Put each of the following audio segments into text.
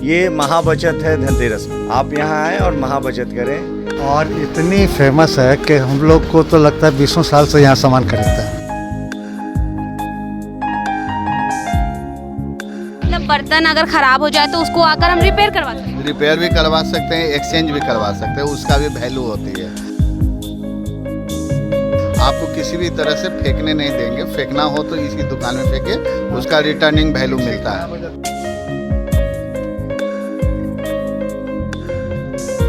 ये महाबचत है धनतेरस में। आप यहाँ आएँ और महाबचत करें। और इतनी फेमस है कि हम लोग को तो लगता है 20 साल से यहाँ सामान खरीदता है। मतलब बर्तन अगर खराब हो जाए तो उसको आकर हम रिपेयर करवा सकते हैं। रिपेयर भी करवा सकते हैं, एक्सचेंज भी करवा सकते हैं, उसका भी वैल्यू होती है। आपको किसी भी तरह से फेंकने नहीं देंगे, फेंकना हो तो इसी दुकान में फेंके, उसका रिटर्निंग वैल्यू मिलता है।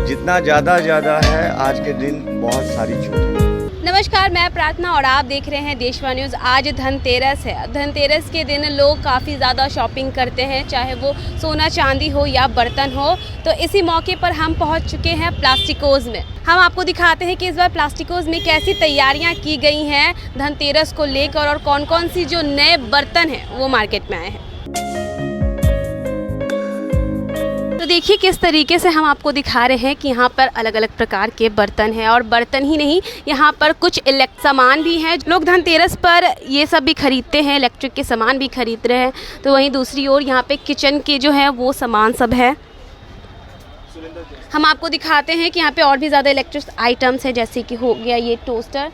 जितना ज़्यादा है आज के दिन बहुत सारी छूट है। नमस्कार, मैं प्रार्थना और आप देख रहे हैं देशवा न्यूज़। आज धनतेरस है। धनतेरस के दिन लोग काफ़ी ज़्यादा शॉपिंग करते हैं, चाहे वो सोना चांदी हो या बर्तन हो। तो इसी मौके पर हम पहुंच चुके हैं प्लास्टिकोज में। हम आपको दिखाते हैं कि इस बार प्लास्टिकोज में कैसी तैयारियां की गई हैं धनतेरस को लेकर और कौन कौन सी जो नए बर्तन हैं वो मार्केट में आए हैं। तो देखिए किस तरीके से हम आपको दिखा रहे हैं कि यहाँ पर अलग अलग प्रकार के बर्तन हैं और बर्तन ही नहीं, यहाँ पर कुछ सामान भी हैं। लोग धनतेरस पर ये सब भी खरीदते हैं, इलेक्ट्रिक के सामान भी खरीद रहे हैं। तो वहीं दूसरी ओर यहाँ पे किचन के जो है वो सामान सब है। हम आपको दिखाते हैं कि यहाँ पे और भी ज़्यादा इलेक्ट्रिक आइटम्स हैं, जैसे कि हो गया ये टोस्टर।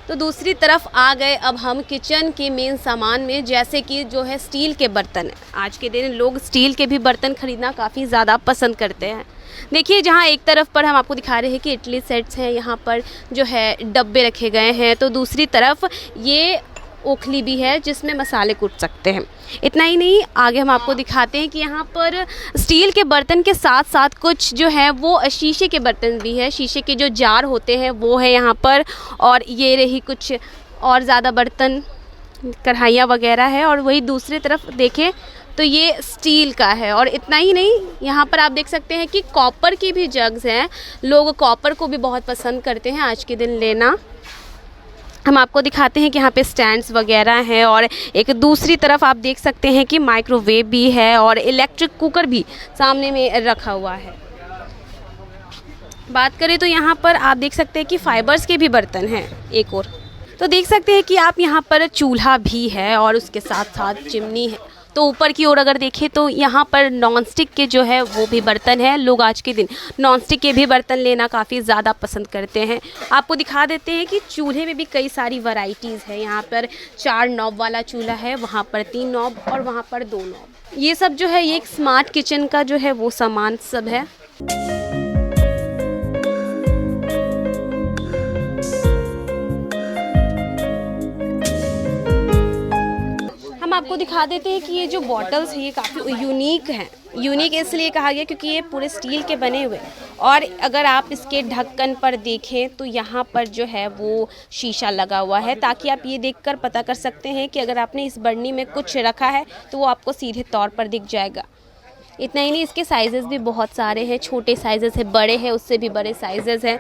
तो दूसरी तरफ आ गए अब हम किचन के मेन सामान में, जैसे कि जो है स्टील के बर्तन है। आज के दिन लोग स्टील के भी बर्तन खरीदना काफ़ी ज़्यादा पसंद करते हैं। देखिए जहाँ एक तरफ पर हम आपको दिखा रहे हैं कि इडली सेट्स हैं, यहाँ पर जो है डब्बे रखे गए हैं, तो दूसरी तरफ ये ओखली भी है जिसमें मसाले कूट सकते हैं। इतना ही नहीं, आगे हम आपको दिखाते हैं कि यहाँ पर स्टील के बर्तन के साथ साथ कुछ जो है वो शीशे के बर्तन भी है। शीशे के जो जार होते हैं वो है यहाँ पर, और ये रही कुछ और ज़्यादा बर्तन, कढ़ाइयाँ वगैरह है। और वही दूसरी तरफ देखें तो ये स्टील का है। और इतना ही नहीं, यहाँ पर आप देख सकते हैं कि कॉपर की भी जग्स हैं। लोग कॉपर को भी बहुत पसंद करते हैं आज के दिन लेना। हम आपको दिखाते हैं कि यहाँ पे स्टैंड्स वगैरह हैं, और एक दूसरी तरफ आप देख सकते हैं कि माइक्रोवेव भी है और इलेक्ट्रिक कुकर भी सामने में रखा हुआ है। बात करें तो यहाँ पर आप देख सकते हैं कि फाइबर्स के भी बर्तन हैं एक और। तो देख सकते हैं कि आप यहाँ पर चूल्हा भी है और उसके साथ साथ चिमनी है। तो ऊपर की ओर अगर देखें तो यहाँ पर नॉन स्टिक के जो है वो भी बर्तन है। लोग आज के दिन नॉन स्टिक के भी बर्तन लेना काफ़ी ज़्यादा पसंद करते हैं। आपको दिखा देते हैं कि चूल्हे में भी कई सारी वैरायटीज़ है। यहाँ पर 4 नॉब वाला चूल्हा है, वहाँ पर 3 नॉब और वहाँ पर 2 नॉब। ये सब जो है ये एक स्मार्ट किचन का जो है वो सामान सब है। हम आपको दिखा देते हैं कि ये जो बॉटल्स हैं ये काफ़ी यूनिक हैं। यूनिक इसलिए कहा गया क्योंकि ये पूरे स्टील के बने हुए हैं, और अगर आप इसके ढक्कन पर देखें तो यहाँ पर जो है वो शीशा लगा हुआ है, ताकि आप ये देखकर पता कर सकते हैं कि अगर आपने इस बर्नी में कुछ रखा है तो वो आपको सीधे तौर पर दिख जाएगा। इतना ही नहीं, इसके साइजेस भी बहुत सारे हैं। छोटे साइजेस हैं, बड़े हैं, उससे भी बड़े साइजेस हैं।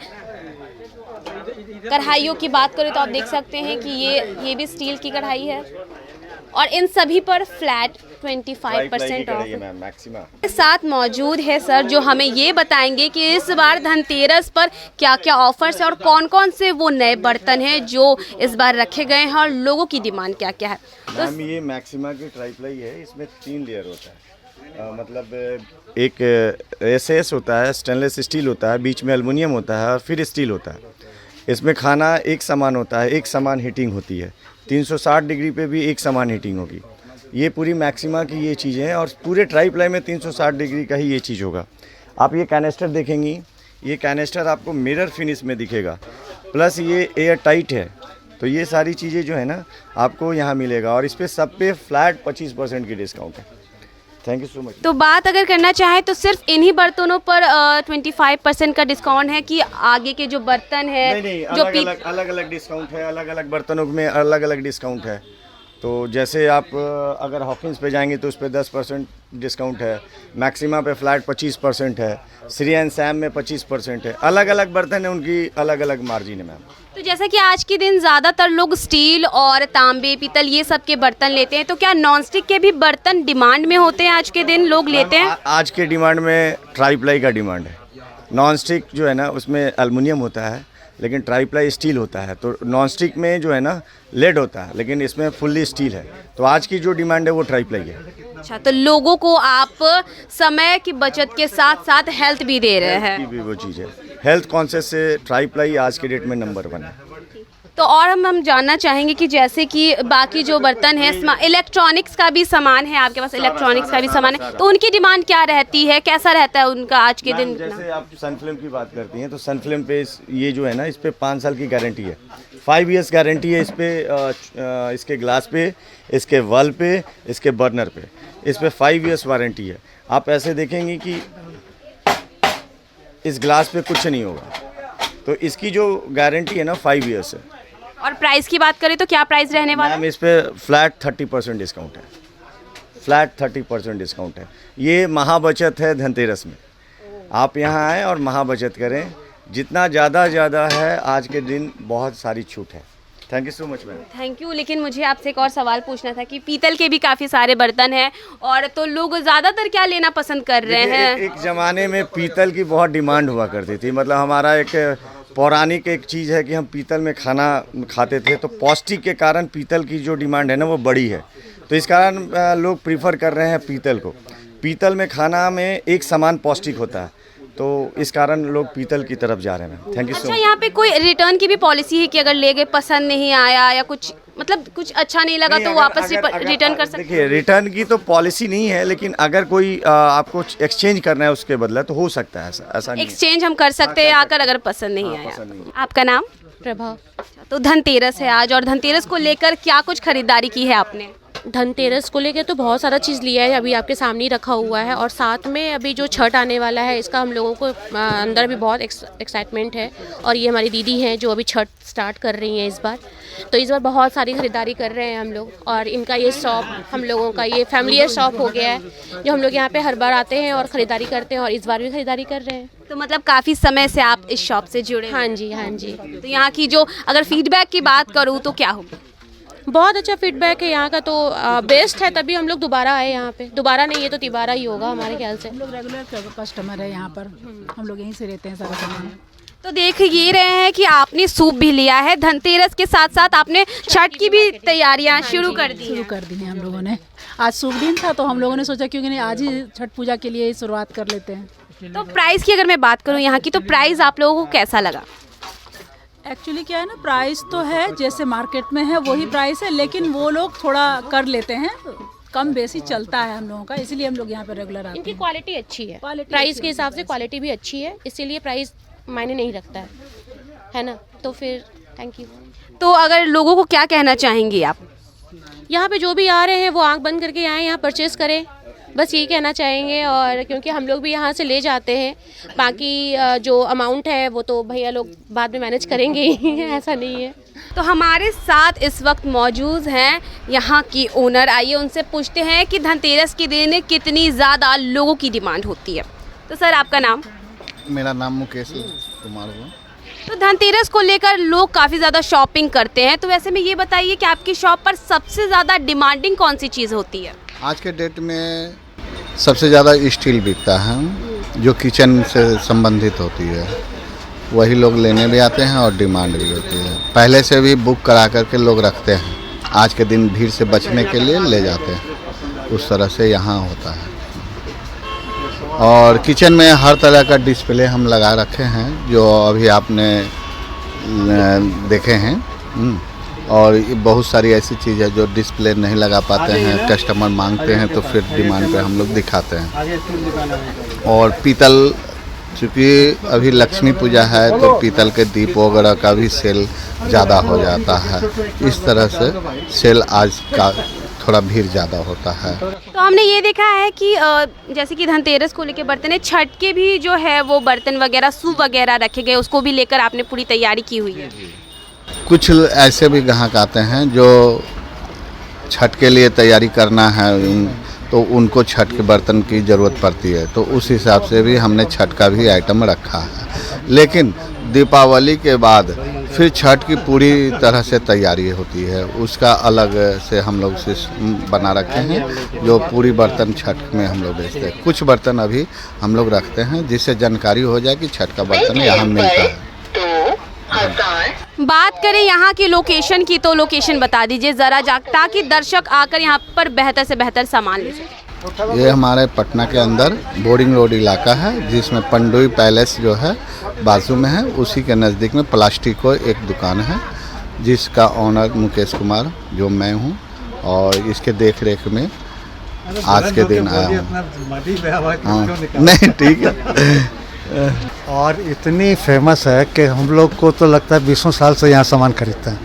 कढ़ाइयों की बात करें तो आप देख सकते हैं कि ये भी स्टील की कढ़ाई है, और इन सभी पर फ्लैट 25% ऑफ के साथ मौजूद है सर, जो हमें ये बताएंगे कि इस बार धनतेरस पर क्या क्या ऑफर्स है और कौन कौन से वो नए बर्तन हैं जो इस बार रखे गए हैं और लोगों की डिमांड क्या क्या है। तो ये मैक्सिमा की ट्राईप्लाई है। इसमें 3 लेयर होता है। मतलब एक एसएस होता है, स्टेनलेस स्टील होता है, बीच में एल्युमिनियम होता है और फिर स्टील होता है। इसमें खाना एक समान होता है, एक समान हीटिंग होती है। 360 डिग्री पे भी एक समान हीटिंग होगी। ये पूरी मैक्सिमा की ये चीज़ें हैं, और पूरे ट्राईप्लाई में 360 डिग्री का ही ये चीज़ होगा। आप ये कैनेस्टर देखेंगी, ये कैनेस्टर आपको मिरर फिनिश में दिखेगा, प्लस ये एयर टाइट है। तो ये सारी चीज़ें जो है ना आपको यहाँ मिलेगा, और इस पर सब पे फ्लैट 25% की डिस्काउंट है। Thank you so much. तो बात अगर करना चाहे तो सिर्फ इन्हीं बर्तनों पर 25% का डिस्काउंट है कि आगे के जो बर्तन है नहीं, जो अलग अलग डिस्काउंट है। अलग अलग बर्तनों में अलग अलग डिस्काउंट है। तो जैसे आप अगर हॉकिंस पे जाएंगे तो उस पर 10% डिस्काउंट है, मैक्सिमा पे फ्लैट 25% है, श्री एंड सैम में 25% है। अलग अलग बर्तन है, उनकी अलग अलग मार्जिन है मैम। तो जैसा कि आज के दिन ज़्यादातर लोग स्टील और तांबे पीतल ये सब के बर्तन लेते हैं, तो क्या नॉन स्टिक के भी बर्तन डिमांड में होते हैं? आज के दिन लोग लेते हैं। आज के डिमांड में ट्राईप्लाई का डिमांड है। नॉन स्टिक जो है ना उसमें एल्युमिनियम होता है, लेकिन ट्राईप्लाई स्टील होता है। तो नॉन स्टिक में जो है ना लेड होता है, लेकिन इसमें फुल्ली स्टील है। तो आज की जो डिमांड है वो ट्राईप्लाई है। अच्छा, तो लोगों को आप समय की बचत के साथ साथ हेल्थ भी दे रहे हैं। की भी वो चीज़ है, हेल्थ कॉन्शियस से ट्राई प्लाई आज के डेट में नंबर 1 है। तो और हम जानना चाहेंगे कि जैसे कि बाकी जो बर्तन है, इलेक्ट्रॉनिक्स का भी सामान है आपके पास, इलेक्ट्रॉनिक्स का भी सामान है, तो उनकी डिमांड क्या रहती है, कैसा रहता है उनका आज के दिन? जैसे आप सनफ्लेम की बात करती हैं तो सनफ्लेम पे ये जो है ना, इस पे 5 साल की गारंटी है, 5 इयर्स गारंटी है इस पे, इसके ग्लास पे, इसके वॉल पे, इसके बर्नर पे, इस पे 5 इयर्स वारंटी है। आप ऐसे देखेंगे कि इस ग्लास पे कुछ नहीं होगा, तो इसकी जो गारंटी है ना 5 इयर्स है। और प्राइस की बात करें तो क्या प्राइस रहने वाला है? मैम इस पे फ्लैट 30% डिस्काउंट है, फ्लैट 30% डिस्काउंट है। ये महाबचत है धनतेरस में, आप यहाँ आएँ और महाबचत करें, जितना ज़्यादा है आज के दिन बहुत सारी छूट है। Thank you so much ma'am. Thank you. लेकिन मुझे आपसे एक और सवाल पूछना था कि पीतल के भी काफ़ी सारे बर्तन हैं, और तो लोग ज़्यादातर क्या लेना पसंद कर रहे हैं? एक ज़माने में पीतल की बहुत डिमांड हुआ करती थी, मतलब हमारा एक पौराणिक एक चीज़ है कि हम पीतल में खाना खाते थे, तो पौष्टिक के कारण पीतल की जो डिमांड है ना वो बड़ी है, तो इस कारण लोग प्रीफर कर रहे हैं पीतल को। पीतल में खाना में एक समान पौष्टिक होता है, तो इस कारण लोग पीतल की तरफ जा रहे हैं। थैंक यू सो अच्छा, मच। यहाँ पे कोई रिटर्न की भी पॉलिसी है कि अगर ले गए पसंद नहीं आया या कुछ मतलब कुछ अच्छा नहीं लगा तो वापस रिटर्न कर सकते हैं? देखिए, रिटर्न की तो पॉलिसी नहीं है, लेकिन अगर कोई आपको एक्सचेंज करना है उसके बदले तो हो सकता है, ऐसा नहीं है। एक्सचेंज हम कर सकते हैं आकर अगर पसंद नहीं आया। आपका नाम? प्रभा। तो धनतेरस है आज, और धनतेरस को लेकर क्या कुछ खरीदारी की है आपने? धनतेरस को लेके तो बहुत सारा चीज़ लिया है, अभी आपके सामने ही रखा हुआ है, और साथ में अभी जो छठ आने वाला है इसका हम लोगों को अंदर भी बहुत एक्साइटमेंट है। और ये हमारी दीदी हैं जो अभी छठ स्टार्ट कर रही हैं इस बार, तो इस बार बहुत सारी ख़रीदारी कर रहे हैं हम लोग। और इनका ये शॉप हम लोगों का ये फैमिलियर शॉप हो गया है, जो हम लोग यहाँ पे हर बार आते हैं और ख़रीदारी करते हैं, और इस बार भी ख़रीदारी कर रहे हैं। तो मतलब काफ़ी समय से आप इस शॉप से जुड़े हैं? हाँ जी, हाँ जी। तो यहाँ की जो अगर फीडबैक की बात करूँ तो क्या होगी? बहुत अच्छा फीडबैक है यहाँ का, तो बेस्ट है, तभी हम लोग दोबारा आए यहाँ पे। दोबारा नहीं है तो तिबारा ही होगा हमारे ख्याल से। हम लोग रेगुलर कस्टमर है यहाँ पर, हम लोग यहीं से रहते हैं सारा सामान। तो देख ये रहे हैं कि आपने सूप भी लिया है, धनतेरस के साथ साथ आपने छठ की भी तैयारियां शुरू कर दी हैं हम लोगों ने। आज शुभ दिन था तो हम लोगों ने सोचा क्योंकि नहीं आज ही छठ पूजा के लिए शुरुआत कर लेते हैं। तो प्राइस की अगर मैं बात करूँ यहाँ की, तो प्राइस आप लोगों को कैसा लगा? एक्चुअली क्या है ना, प्राइस तो है जैसे मार्केट में है वही प्राइस है, लेकिन वो लोग थोड़ा कर लेते हैं, कम बेसी चलता है हम लोगों का, इसीलिए हम लोग यहाँ पर रेगुलर आते इनकी हैं। क्वालिटी अच्छी है, क्वालिटी प्राइस के हिसाब से क्वालिटी भी अच्छी है, इसीलिए प्राइस मायने नहीं रखता है ना। तो फिर थैंक यू। तो अगर लोगों को क्या कहना चाहेंगी आप? यहाँ पे जो भी आ रहे हैं वो आंख बंद करके आए, यहाँ परचेज़ करें, बस यही कहना चाहेंगे। और क्योंकि हम लोग भी यहाँ से ले जाते हैं, बाकी जो अमाउंट है वो तो भैया लोग बाद में मैनेज करेंगे ही, ऐसा नहीं है। तो हमारे साथ इस वक्त मौजूद हैं यहाँ की ओनर, आइए उनसे पूछते हैं कि धनतेरस के दिन कितनी ज़्यादा लोगों की डिमांड होती है। तो सर आपका नाम? मेरा नाम मुकेश कुमार है। तो धनतेरस को लेकर लोग काफ़ी ज़्यादा शॉपिंग करते हैं, तो वैसे में ये बताइए कि आपकी शॉप पर सबसे ज़्यादा डिमांडिंग कौन सी चीज़ होती है? आज के डेट में सबसे ज़्यादा स्टील बिकता है, जो किचन से संबंधित होती है, वही लोग लेने भी आते हैं और डिमांड भी होती है। पहले से भी बुक करा करके लोग रखते हैं, आज के दिन भीड़ से बचने के लिए ले जाते हैं, उस तरह से यहाँ होता है। और किचन में हर तरह का डिस्प्ले हम लगा रखे हैं, जो अभी आपने देखे हैं। और बहुत सारी ऐसी चीज़ है जो डिस्प्ले नहीं लगा पाते हैं, कस्टमर मांगते हैं तो फिर डिमांड पे हम लोग दिखाते हैं। और पीतल, चूँकि अभी लक्ष्मी पूजा है तो पीतल के दीप वगैरह का भी सेल ज़्यादा हो जाता है, इस तरह से सेल आज का थोड़ा भीड़ ज़्यादा होता है। तो हमने ये देखा है कि जैसे कि धनतेरस को लेकर बर्तन है, छठ के भी जो है वो बर्तन वगैरह सूप वगैरह रखे गए, उसको भी लेकर आपने पूरी तैयारी की हुई है। कुछ ऐसे भी ग्राहक आते हैं जो छठ के लिए तैयारी करना है, तो उनको छठ के बर्तन की ज़रूरत पड़ती है, तो उस हिसाब से भी हमने छठ का भी आइटम रखा है। लेकिन दीपावली के बाद फिर छठ की पूरी तरह से तैयारी होती है, उसका अलग से हम लोग बना रखे हैं, जो पूरी बर्तन छठ में हम लोग बेचते हैं। कुछ बर्तन अभी हम लोग रखते हैं जिससे जानकारी हो जाए कि छठ का बर्तन यहाँ मिलता है। बात करें यहाँ की लोकेशन की, तो लोकेशन बता दीजिए ज़रा ताकि दर्शक आकर यहाँ पर बेहतर से बेहतर सामान ले सकें। ये हमारे पटना के अंदर बोरिंग रोड इलाका है, जिसमें पंडुई पैलेस जो है बाजू में है। उसी के नज़दीक में प्लास्टिको एक दुकान है, जिसका ऑनर मुकेश कुमार जो मैं हूँ, और इसके देख रेख में आज के दिन आया हूँ। हाँ, नहीं ठीक है। और इतनी फेमस है कि हम लोग को तो लगता है 20 साल से यहाँ सामान खरीदते हैं।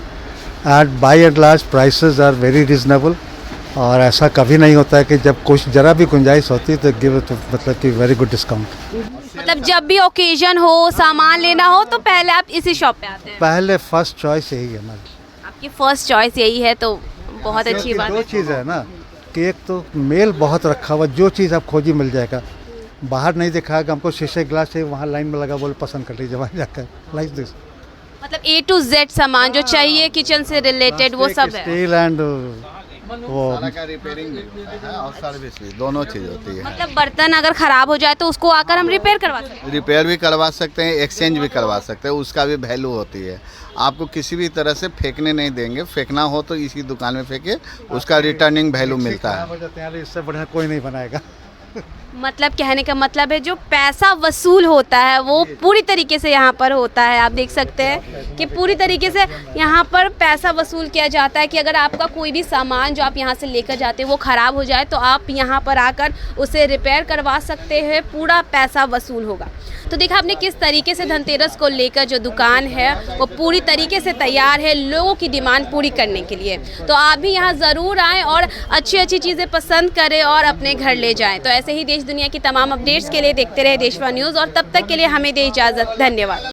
And by and large prices are very reasonable, और ऐसा कभी नहीं होता है कि जब कुछ जरा भी गुंजाइश होती है तो गिव तो मतलब कि वेरी गुड डिस्काउंट। मतलब जब भी ओकेजन हो, सामान लेना हो, तो पहले आप इसी शॉप पे आते हैं? पहले फर्स्ट चॉइस यही है हमारी। आपकी फर्स्ट चॉइस यही है, तो बहुत अच्छी बात दो है। चीज़ है ना कि एक तो मेल बहुत रखा हुआ, जो चीज़ आप खोजी मिल जाएगा। बाहर नहीं देखा कि हमको शीशे गिलास चाहिए, वहाँ लाइन में लगा बोले पसंद कर लीजिए वहाँ जाकर, लाइक दिस। मतलब A to Z सामान जो चाहिए किचन से रिलेटेड वो सब है। स्टील एंड वो का रिपेयरिंग भी होता है और सर्विस भी, दोनों चीज़ होती है। मतलब बर्तन अगर खराब हो जाए तो उसको आकर हम रिपेयर करवा सकते हैं? रिपेयर भी करवा सकते हैं, एक्सचेंज भी करवा सकते हैं, उसका भी वैल्यू होती है। आपको किसी भी तरह से फेंकने नहीं देंगे, फेंकना हो तो इसी दुकान में फेंके, उसका रिटर्निंग वैल्यू मिलता है। हो जाते हैं, इससे बढ़िया कोई नहीं बनाएगा। मतलब कहने का मतलब है जो पैसा वसूल होता है वो पूरी तरीके से यहाँ पर होता है। आप देख सकते हैं कि पूरी तरीके से यहाँ पर पैसा वसूल किया जाता है कि अगर आपका कोई भी सामान जो आप यहाँ से लेकर जाते हैं वो ख़राब हो जाए तो आप यहाँ पर आकर उसे रिपेयर करवा सकते हैं, पूरा पैसा वसूल होगा। तो देखा आपने किस तरीके से धनतेरस को लेकर जो दुकान है वो पूरी तरीके से तैयार है लोगों की डिमांड पूरी करने के लिए। तो आप भी यहाँ ज़रूर आएँ और अच्छी अच्छी चीज़ें पसंद करें और अपने घर ले जाएं। तो ऐसे ही देश दुनिया की तमाम अपडेट्स के लिए देखते रहे देशवा न्यूज़, और तब तक के लिए हमें दे इजाज़त। धन्यवाद।